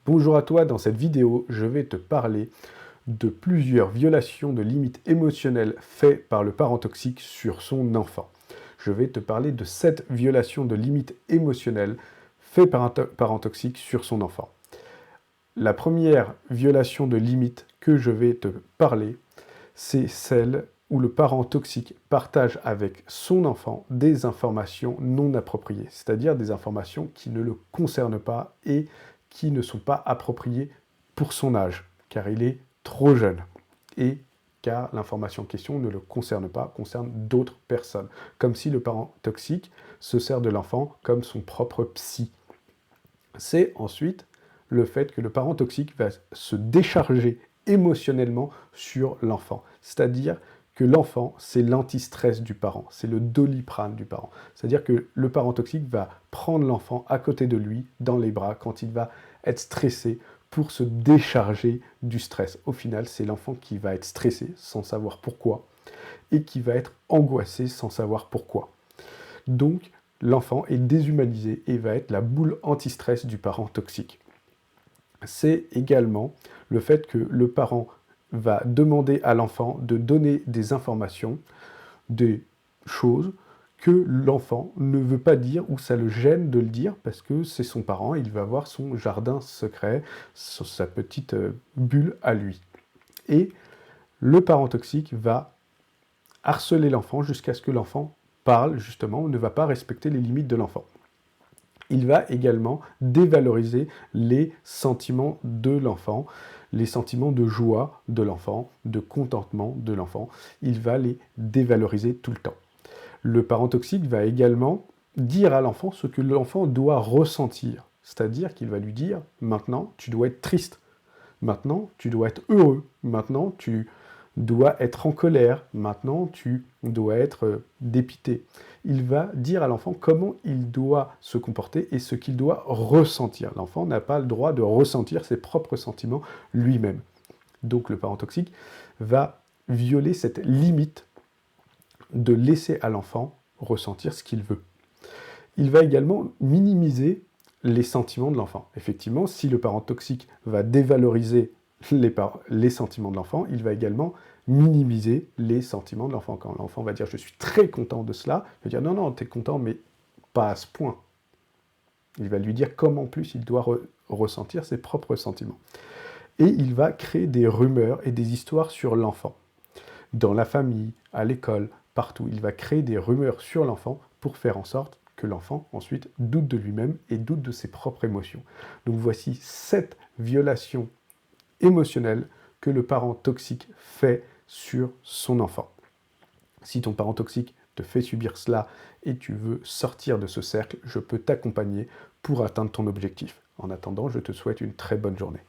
Bonjour à toi, dans cette vidéo, je vais te parler de plusieurs violations de limites émotionnelles faites par le parent toxique sur son enfant. Je vais te parler de 7 violations de limites émotionnelles faites par un parent toxique sur son enfant. La première violation de limite que je vais te parler, c'est celle où le parent toxique partage avec son enfant des informations non appropriées, c'est-à-dire des informations qui ne le concernent pas et qui ne sont pas appropriées pour son âge, car il est trop jeune, et car l'information en question ne le concerne pas, concerne d'autres personnes, comme si le parent toxique se sert de l'enfant comme son propre psy. C'est ensuite le fait que le parent toxique va se décharger émotionnellement sur l'enfant. C'est-à-dire que l'enfant, c'est l'anti-stress du parent, c'est le doliprane du parent. C'est-à-dire que le parent toxique va prendre l'enfant à côté de lui, dans les bras, quand il va être stressé, pour se décharger du stress. Au final, c'est l'enfant qui va être stressé sans savoir pourquoi, et qui va être angoissé sans savoir pourquoi. Donc, l'enfant est déshumanisé et va être la boule anti-stress du parent toxique. C'est également le fait que le parent va demander à l'enfant de donner des informations, des choses que l'enfant ne veut pas dire ou ça le gêne de le dire parce que c'est son parent, il va avoir son jardin secret, sa petite bulle à lui. Et le parent toxique va harceler l'enfant jusqu'à ce que l'enfant parle, justement, ne va pas respecter les limites de l'enfant. Il va également dévaloriser les sentiments de l'enfant, les sentiments de joie de l'enfant, de contentement de l'enfant. Il va les dévaloriser tout le temps. Le parent toxique va également dire à l'enfant ce que l'enfant doit ressentir. C'est-à-dire qu'il va lui dire, maintenant, tu dois être triste. Maintenant, tu dois être heureux. Maintenant, tu dois être en colère. Maintenant, tu dois être dépité. Il va dire à l'enfant comment il doit se comporter et ce qu'il doit ressentir. L'enfant n'a pas le droit de ressentir ses propres sentiments lui-même. Donc le parent toxique va violer cette limite de laisser à l'enfant ressentir ce qu'il veut. Il va également minimiser les sentiments de l'enfant. Effectivement, si le parent toxique va dévaloriser les sentiments de l'enfant, il va également minimiser les sentiments de l'enfant. Quand l'enfant va dire « je suis très content de cela », il va dire « non, non, tu es content, mais pas à ce point ». Il va lui dire comment en plus il doit ressentir ses propres sentiments. Et il va créer des rumeurs et des histoires sur l'enfant. Dans la famille, à l'école, partout, il va créer des rumeurs sur l'enfant pour faire en sorte que l'enfant ensuite doute de lui-même et doute de ses propres émotions. Donc voici 7 violations émotionnelles que le parent toxique fait sur son enfant. Si ton parent toxique te fait subir cela et tu veux sortir de ce cercle, je peux t'accompagner pour atteindre ton objectif. En attendant, je te souhaite une très bonne journée.